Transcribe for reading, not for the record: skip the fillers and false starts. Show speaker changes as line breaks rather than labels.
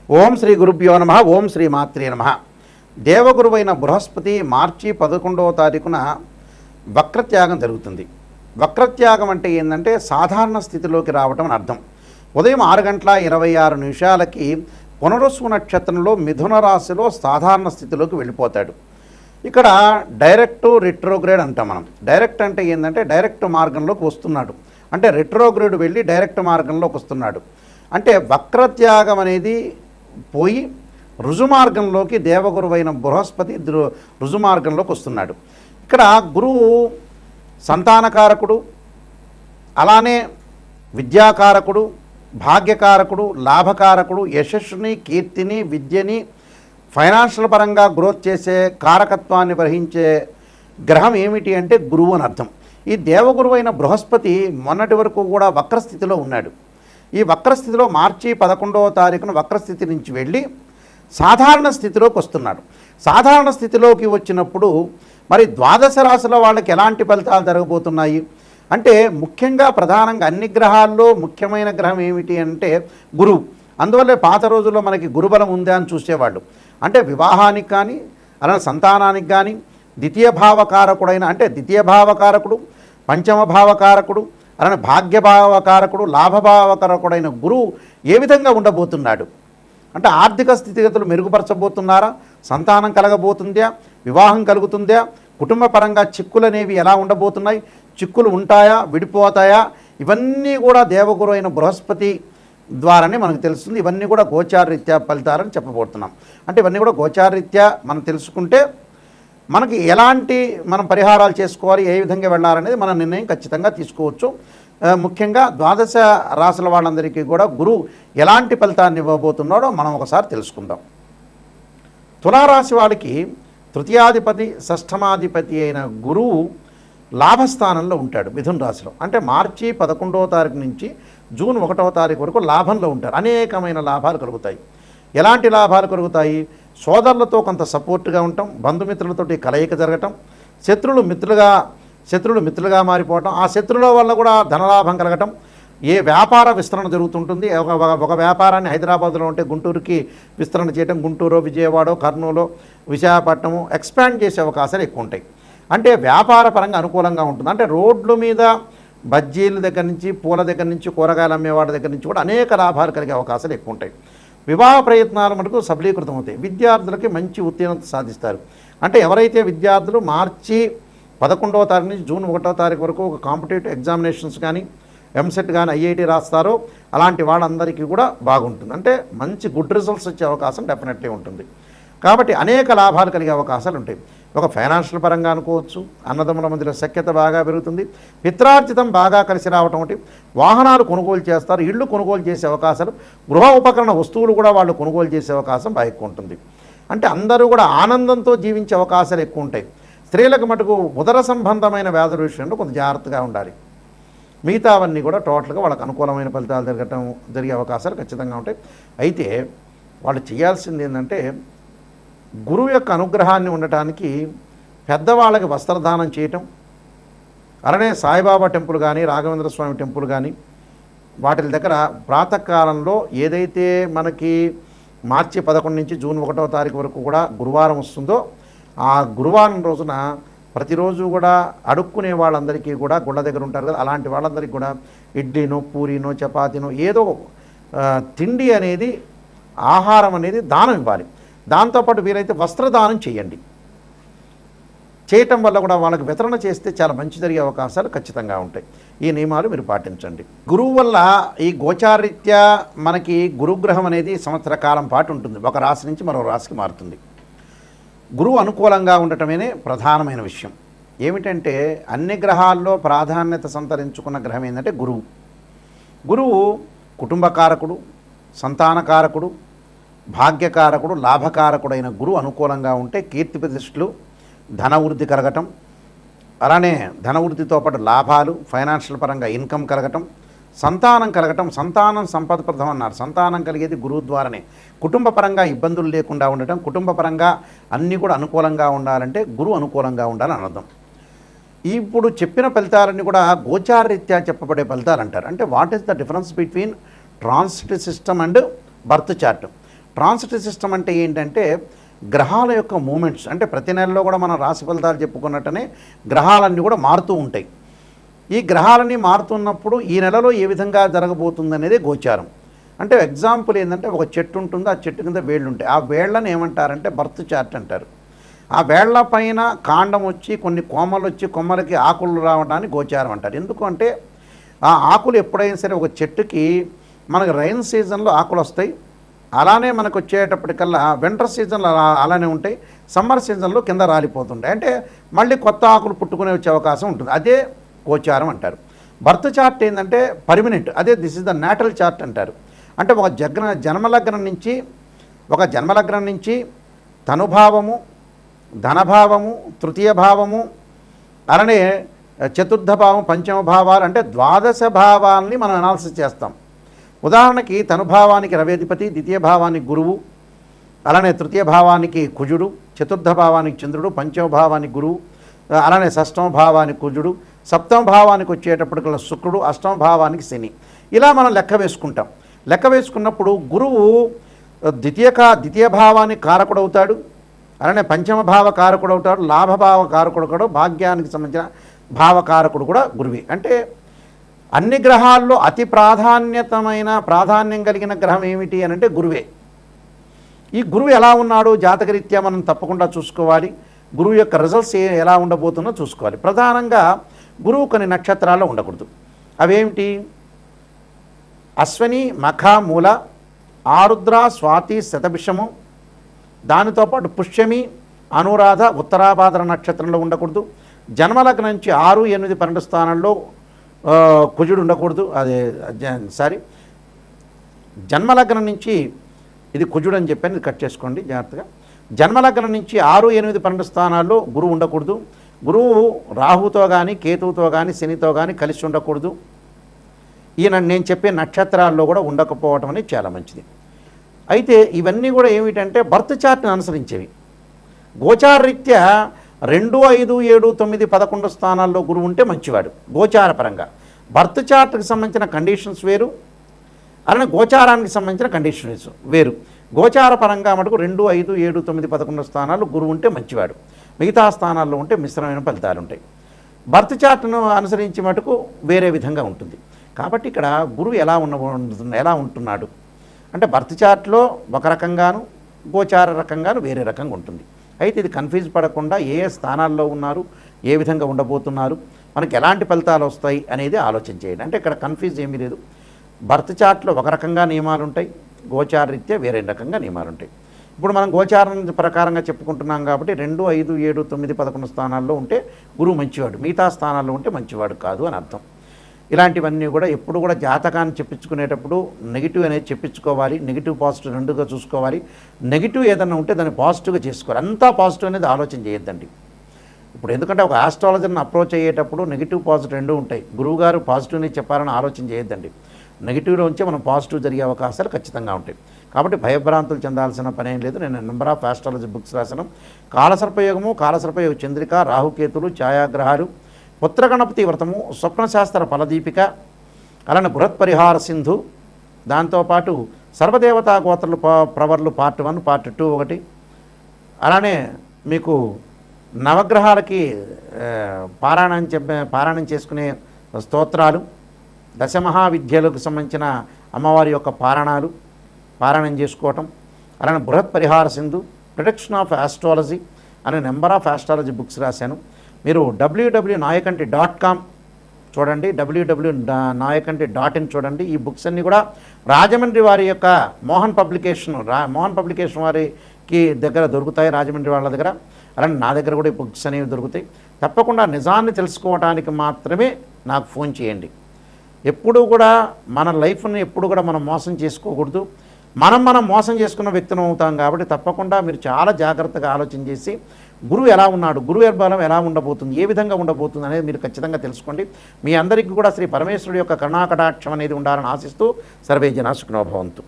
ఓం శ్రీ గురుభ్యో నమ. ఓం శ్రీ మాత్రే నమ. దేవగురువైన బృహస్పతి మార్చి 11వ తారీఖున వక్రత్యాగం జరుగుతుంది. వక్రత్యాగం అంటే ఏంటంటే సాధారణ స్థితిలోకి రావటం అని అర్థం. ఉదయం 6:26 పునరుసు నక్షత్రంలో మిథున రాశిలో సాధారణ స్థితిలోకి వెళ్ళిపోతాడు. ఇక్కడ డైరెక్ట్ రిట్రోగ్రేడ్ అంటాం మనం. డైరెక్ట్ అంటే ఏంటంటే డైరెక్ట్ మార్గంలోకి వస్తున్నాడు, అంటే రిట్రోగ్రేడ్ వెళ్ళి డైరెక్ట్ మార్గంలోకి వస్తున్నాడు. అంటే వక్రత్యాగం అనేది పోయి రుజుమార్గంలోకి దేవగురువైన బృహస్పతి రుజుమార్గంలోకి వస్తున్నాడు. ఇక్కడ గురువు సంతానకారకుడు, అలానే విద్యాకారకుడు, భాగ్యకారకుడు, లాభకారకుడు, యశస్సుని, కీర్తిని, విద్యని, ఫైనాన్షియల్ పరంగా గ్రోత్ చేసే కారకత్వాన్ని వహించే గ్రహం ఏమిటి అంటే గురువు అని అర్థం. ఈ దేవగురువైన బృహస్పతి మొన్నటి వరకు కూడా వక్రస్థితిలో ఉన్నాడు. ఈ వక్రస్థితిలో మార్చి 11వ తారీఖున వక్రస్థితి నుంచి వెళ్ళి సాధారణ స్థితిలోకి వస్తున్నాడు. సాధారణ స్థితిలోకి వచ్చినప్పుడు మరి ద్వాదశ రాశుల వాళ్ళకి ఎలాంటి ఫలితాలు జరగబోతున్నాయి అంటే, ముఖ్యంగా ప్రధానంగా అన్ని గ్రహాల్లో ముఖ్యమైన గ్రహం ఏమిటి అంటే గురువు. అందువల్లే పాత రోజుల్లో మనకి గురుబలం ఉందా అని చూసేవాళ్ళు. అంటే వివాహానికి కానీ అలానే సంతానానికి కానీ ద్వితీయ భావకారకుడైన, అంటే ద్వితీయ భావకారకుడు, పంచమ భావకారకుడు, అలానే భాగ్యభావకారకుడు, లాభభావకారకుడైన గురువు ఏ విధంగా ఉండబోతున్నాడు అంటే, ఆర్థిక స్థితిగతులు మెరుగుపరచబోతున్నారా, సంతానం కలగబోతుందా, వివాహం కలుగుతుందా, కుటుంబ పరంగా చిక్కులు అనేవి ఎలా ఉండబోతున్నాయి, చిక్కులు ఉంటాయా, విడిపోతాయా, ఇవన్నీ కూడా దేవగురు అయిన బృహస్పతి ద్వారానే మనకు తెలుస్తుంది. ఇవన్నీ కూడా గోచారరీత్యా ఫలితాలని చెప్పబోతున్నాం. అంటే ఇవన్నీ కూడా గోచారరీత్యా మనం తెలుసుకుంటే మనకి ఎలాంటి మనం పరిహారాలు చేసుకోవాలి, ఏ విధంగా వెళ్ళాలనేది మన నిర్ణయం ఖచ్చితంగా తీసుకోవచ్చు. ముఖ్యంగా ద్వాదశ రాశుల వాళ్ళందరికీ కూడా గురువు ఎలాంటి ఫలితాన్ని ఇవ్వబోతున్నాడో మనం ఒకసారి తెలుసుకుందాం. తులారాశి వాళ్ళకి తృతీయాధిపతి, షష్ఠమాధిపతి అయిన గురువు లాభస్థానంలో ఉంటాడు మిథున రాశిలో. అంటే మార్చి 11వ తారీఖు నుంచి జూన్ 1వ తారీఖు వరకు లాభంలో ఉంటారు. అనేకమైన లాభాలు కలుగుతాయి. ఎలాంటి లాభాలు కలుగుతాయి? సోదరులతో కొంత సపోర్ట్గా ఉండటం, బంధుమిత్రులతోటి కలయిక జరగటం, శత్రువులు మిత్రులుగా మారిపోవటం, ఆ శత్రువుల వల్ల కూడా ధనలాభం కలగటం, ఏ వ్యాపార విస్తరణ జరుగుతుంటుంది. ఒక వ్యాపారాన్ని హైదరాబాద్లో ఉంటే గుంటూరుకి విస్తరణ చేయడం, గుంటూరు, విజయవాడ, కర్నూలు, విశాఖపట్నము ఎక్స్పాండ్ చేసే అవకాశాలు ఎక్కువ ఉంటాయి. అంటే వ్యాపార పరంగా అనుకూలంగా ఉంటుంది. అంటే రోడ్ల మీద బజ్జీల దగ్గర నుంచి, పూల దగ్గర నుంచి, కూరగాయలు అమ్మేవాడి దగ్గర నుంచి కూడా అనేక లాభాలు కలిగే అవకాశాలు ఎక్కువ ఉంటాయి. వివాహ ప్రయత్నాలు మటుకు సఫలీకృతం అవుతాయి. విద్యార్థులకి మంచి ఉత్తీర్ణత సాధిస్తారు. అంటే ఎవరైతే విద్యార్థులు మార్చి 11వ తారీఖు నుంచి జూన్ 1వ తారీఖు వరకు ఒక కాంపిటేటివ్ ఎగ్జామినేషన్స్ కానీ, ఎంసెట్ కానీ, ఐఐటి రాస్తారో అలాంటి వాళ్ళందరికీ కూడా బాగుంటుంది. అంటే మంచి గుడ్ రిజల్ట్స్ వచ్చే అవకాశం డెఫినెట్లీ ఉంటుంది. కాబట్టి అనేక లాభాలు కలిగే అవకాశాలు ఉంటాయి. ఒక ఫైనాన్షియల్ పరంగా అనుకోవచ్చు, అన్నదమ్ముల మధ్యలో సఖ్యత బాగా పెరుగుతుంది, పిత్రార్జితం బాగా కలిసి రావటం ఒకటి, వాహనాలు కొనుగోలు చేస్తారు, ఇళ్ళు కొనుగోలు చేసే అవకాశాలు, గృహ ఉపకరణ వస్తువులు కూడా వాళ్ళు కొనుగోలు చేసే అవకాశం బాగా ఎక్కువ ఉంటుంది. అంటే అందరూ కూడా ఆనందంతో జీవించే అవకాశాలు ఎక్కువ ఉంటాయి. స్త్రీలకు మటుకు ఉదర సంబంధమైన వ్యాధుల విషయంలో కొంత జాగ్రత్తగా ఉండాలి. మిగతావన్నీ కూడా టోటల్గా వాళ్ళకు అనుకూలమైన ఫలితాలు జరిగే అవకాశాలు ఖచ్చితంగా ఉంటాయి. అయితే వాళ్ళు చేయాల్సింది ఏంటంటే, గురువు యొక్క అనుగ్రహాన్ని ఉండటానికి పెద్దవాళ్ళకి వస్త్రదానం చేయటం, అలానే సాయిబాబా టెంపుల్ కానీ, రాఘవేంద్ర స్వామి టెంపుల్ కానీ వాటి దగ్గర ప్రాతకాలంలో ఏదైతే మనకి మార్చి 11 నుంచి జూన్ 1వ తారీఖు వరకు కూడా గురువారం వస్తుందో, ఆ గురువారం రోజున ప్రతిరోజు కూడా అడుక్కునే వాళ్ళందరికీ కూడా గుళ్ళ దగ్గర ఉంటారు కదా, అలాంటి వాళ్ళందరికీ కూడా ఇడ్లీనో, పూరీనో, చపాతీనో ఏదో తిండి అనేది, ఆహారం అనేది దానం ఇవ్వాలి. దాంతోపాటు వీరైతే వస్త్రదానం చేయండి. చేయటం వల్ల కూడా వాళ్ళకి వితరణ చేస్తే చాలా మంచి జరిగే అవకాశాలు ఖచ్చితంగా ఉంటాయి. ఈ నియమాలు మీరు పాటించండి. గురువు వల్ల ఈ గోచారీత్యా మనకి గురుగ్రహం అనేది సంవత్సర కాలం పాటు ఉంటుంది. ఒక రాశి నుంచి మరో రాశికి మారుతుంది. గురువు అనుకూలంగా ఉండటమే ప్రధానమైన విషయం. ఏమిటంటే అన్ని గ్రహాల్లో ప్రాధాన్యత సంతరించుకున్న గ్రహం ఏంటంటే గురువు. గురువు కుటుంబకారకుడు, సంతానకారకుడు, భాగ్యకారకుడు, లాభకారకుడైన గురువు అనుకూలంగా ఉంటే కీర్తి ప్రతిష్టలు, ధనవృద్ధి కలగటం, అలానే ధనవృద్ధితో పాటు లాభాలు, ఫైనాన్షియల్ పరంగా ఇన్కమ్ కలగటం, సంతానం కలగటం. సంతానం సంపదప్రదం అన్నారు. సంతానం కలిగేది గురువు ద్వారానే. కుటుంబ పరంగా ఇబ్బందులు లేకుండా ఉండటం, కుటుంబ పరంగా అన్నీ కూడా అనుకూలంగా ఉండాలంటే గురువు అనుకూలంగా ఉండాలని అర్థం. ఇప్పుడు చెప్పిన ఫలితాలన్నీ కూడా గోచారరీత్యా చెప్పబడే ఫలితాలు అంటారు. అంటే what is the difference between transit system and birth chart? Transit system అంటే ఏంటంటే గ్రహాల యొక్క మూమెంట్స్, అంటే ప్రతి నెలలో కూడా మనం రాశి ఫలితాలు చెప్పుకున్నట్టనే గ్రహాలన్నీ కూడా మారుతూ ఉంటాయి. ఈ గ్రహాలన్నీ మారుతున్నప్పుడు ఈ నెలలో ఏ విధంగా జరగబోతుంది అనేది గోచారం. అంటే ఎగ్జాంపుల్ ఏంటంటే ఒక చెట్టు ఉంటుంది, ఆ చెట్టు కింద వేళ్ళు ఉంటాయి. ఆ వేళ్ళని ఏమంటారంటే బర్త్ చార్ట్ అంటారు. ఆ వేళ్ల పైన కాండం వచ్చి కొన్ని కొమ్మలు వచ్చి కొమ్మలకి ఆకులు రావడానికి గోచారం అంటారు. ఎందుకంటే ఆ ఆకులు ఎప్పుడైనా సరే ఒక చెట్టుకి మనకు రైన్ సీజన్లో ఆకులు వస్తాయి, అలానే మనకు వచ్చేటప్పటికల్లా వింటర్ సీజన్లో అలానే ఉంటాయి, సమ్మర్ సీజన్లో కింద రాలిపోతుంటాయి. అంటే మళ్ళీ కొత్త ఆకులు పుట్టుకునే వచ్చే అవకాశం ఉంటుంది. అదే గోచారం అంటారు. బర్త్ చార్ట్ ఏంటంటే పర్మనెంట్, అదే this is the natal chart అంటారు. అంటే ఒక జన్మలగ్నం నుంచి తనుభావము, ధనభావము, తృతీయ భావము, అలానే చతుర్థ భావం, పంచమ భావాలు, అంటే ద్వాదశ భావాల్ని మనం అనాలిసిస్ చేస్తాం. ఉదాహరణకి తనుభావానికి రవేధిపతి, ద్వితీయ భావానికి గురువు, అలానే తృతీయ భావానికి కుజుడు, చతుర్థ భావానికి చంద్రుడు, పంచమ భావానికి గురువు, అలానే షష్టమ భావానికి కుజుడు, సప్తమ భావానికి వచ్చేటప్పటికల్లా శుక్రుడు, అష్టమ భావానికి శని. ఇలా మనం లెక్క వేసుకుంటాం. లెక్క వేసుకున్నప్పుడు గురువు ద్వితీయ భావానికి కారకుడవుతాడు, అలానే పంచమ భావ కారకుడు అవుతాడు, లాభభావ కారకుడు కూడా, భాగ్యానికి సంబంధించిన భావకారకుడు కూడా గురువే. అంటే అన్ని గ్రహాల్లో అతి ప్రాధాన్యం కలిగిన గ్రహం ఏమిటి అని అంటే గురువే. ఈ గురువు ఎలా ఉన్నాడు జాతకరీత్యా మనం తప్పకుండా చూసుకోవాలి. గురువు యొక్క రిజల్ట్స్ ఎలా ఉండబోతుందో చూసుకోవాలి. ప్రధానంగా గురువు కొన్ని నక్షత్రాల్లో ఉండకూడదు. అవేమిటి? అశ్విని, మఖ, మూల, ఆరుద్ర, స్వాతి, శతభిషము, దానితో పాటు పుష్యమి, అనురాధ, ఉత్తరాభాద్ర నక్షత్రంలో ఉండకూడదు. జన్మలగ్నం నుంచి 6, 8, 12 స్థానాల్లో కుజుడు ఉండకూడదు. జన్మలగ్నం నుంచి, ఇది కుజుడు అని చెప్పాను, ఇది కట్ చేసుకోండి జాగ్రత్తగా. జన్మలగ్నం నుంచి 6, 8, 12 స్థానాల్లో గురువు ఉండకూడదు. గురువు రాహుతో కానీ, కేతువుతో కానీ, శనితో కానీ కలిసి ఉండకూడదు. నేను చెప్పే నక్షత్రాల్లో కూడా ఉండకపోవటం అనేది చాలా మంచిది. అయితే ఇవన్నీ కూడా ఏమిటంటే బర్త్ చార్ట్ని అనుసరించేవి. గోచారరీత్యా 2, 5, 7, 9, 11 స్థానాల్లో గురువు ఉంటే మంచివాడు గోచారపరంగా. బర్త్ చార్ట్కి సంబంధించిన కండిషన్స్ వేరు, అలానే గోచారానికి సంబంధించిన కండిషన్స్ వేరు. గోచారపరంగా మటుకు 2, 5, 7, 9, 11 స్థానాల్లో గురువు ఉంటే మంచివాడు. మిగతా స్థానాల్లో ఉంటే మిశ్రమైన ఫలితాలు ఉంటాయి. బర్త్ చార్ట్ను అనుసరించి మటుకు వేరే విధంగా ఉంటుంది. కాబట్టి ఇక్కడ గురువు ఎలా ఉంటున్నాడు అంటే బర్త్ చార్ట్లో ఒక రకంగాను, గోచార రకంగాను వేరే రకంగా ఉంటుంది. అయితే ఇది కన్ఫ్యూజ్ పడకుండా ఏ స్థానాల్లో ఉన్నారు, ఏ విధంగా ఉండబోతున్నారు, మనకి ఎలాంటి ఫలితాలు వస్తాయి అనేది ఆలోచన చేయండి. అంటే ఇక్కడ కన్ఫ్యూజ్ ఏమీ లేదు. బర్త్ చార్ట్లో ఒక రకంగా నియమాలు ఉంటాయి, గోచార రీత్యా వేరే రకంగా నియమాలు ఉంటాయి. ఇప్పుడు మనం గోచారం ప్రకారంగా చెప్పుకుంటున్నాం కాబట్టి 2, 5, 7, 9, 11 స్థానాల్లో ఉంటే గురువు మంచివాడు, మిగతా స్థానాల్లో ఉంటే మంచివాడు కాదు అని అర్థం. ఇలాంటివన్నీ కూడా ఎప్పుడు కూడా జాతకాన్ని చెప్పించుకునేటప్పుడు నెగిటివ్ అనేది చెప్పించుకోవాలి. నెగిటివ్ పాజిటివ్ రెండుగా చూసుకోవాలి. నెగిటివ్ ఏదైనా ఉంటే దాన్ని పాజిటివ్గా చేసుకోవాలి. అంతా పాజిటివ్ అనేది ఆలోచన చేయొద్దండి. ఇప్పుడు ఎందుకంటే ఒక ఆస్ట్రాలజర్ని అప్రోచ్ అయ్యేటప్పుడు నెగిటివ్ పాజిటివ్ రెండు ఉంటాయి. గురువుగారు పాజిటివ్ని చెప్పాలని ఆలోచన చేయొద్దండి. నెగిటివ్లో ఉంచే మనం పాజిటివ్ జరిగే అవకాశాలు ఖచ్చితంగా ఉంటాయి. కాబట్టి భయభ్రాంతులు చెందాల్సిన పని ఏం లేదు. నేను నెంబర్ ఆఫ్ ఆస్ట్రాలజీ బుక్స్ రాశాను. కాలసర్పయోగము, కాలసర్పయోగ చంద్రిక, రాహుకేతులు, ఛాయాగ్రహాలు, పుత్రగణపతి వ్రతము, స్వప్నశాస్త్ర ఫలదీపిక, అలానే బృహత్ పరిహార సింధు, దాంతోపాటు సర్వదేవతా గోత్రలు ప్రవర్లు పార్ట్ 1, పార్ట్ 2 ఒకటి, అలానే మీకు నవగ్రహాలకి పారాయణం చేసుకునే స్తోత్రాలు, దశమహావిద్యలకు సంబంధించిన అమ్మవారి యొక్క పారాయణం చేసుకోవటం, అలానే బృహత్ పరిహార సింధు, ప్రొటెక్షన్ ఆఫ్ ఆస్ట్రాలజీ అనే నెంబర్ ఆఫ్ ఆస్ట్రాలజీ బుక్స్ రాశాను. మీరు www.nayakanti.com చూడండి, www.nayakanti.in చూడండి. ఈ బుక్స్ అన్నీ కూడా రాజమండ్రి వారి యొక్క మోహన్ పబ్లికేషన్ వారికి దగ్గర దొరుకుతాయి, రాజమండ్రి వాళ్ళ దగ్గర. అలానే నా దగ్గర కూడా ఈ బుక్స్ అనేవి దొరుకుతాయి. తప్పకుండా నిజాన్ని తెలుసుకోవడానికి మాత్రమే నాకు ఫోన్ చేయండి. ఎప్పుడు కూడా మన లైఫ్ని ఎప్పుడు కూడా మనం మోసం చేసుకోకూడదు. మనం మోసం చేసుకున్న వ్యక్తులం అవుతాం. కాబట్టి తప్పకుండా మీరు చాలా జాగ్రత్తగా ఆలోచన చేసి గురువు ఎలా ఉన్నాడు, గురువు బలం ఎలా ఉండబోతుంది, ఏ విధంగా ఉండబోతుంది అనేది మీరు ఖచ్చితంగా తెలుసుకోండి. మీ అందరికీ కూడా శ్రీ పరమేశ్వరుడి యొక్క కరుణాకటాక్షం అనేది ఉండాలని ఆశిస్తూ సర్వే జనా సుఖినో భవంతు.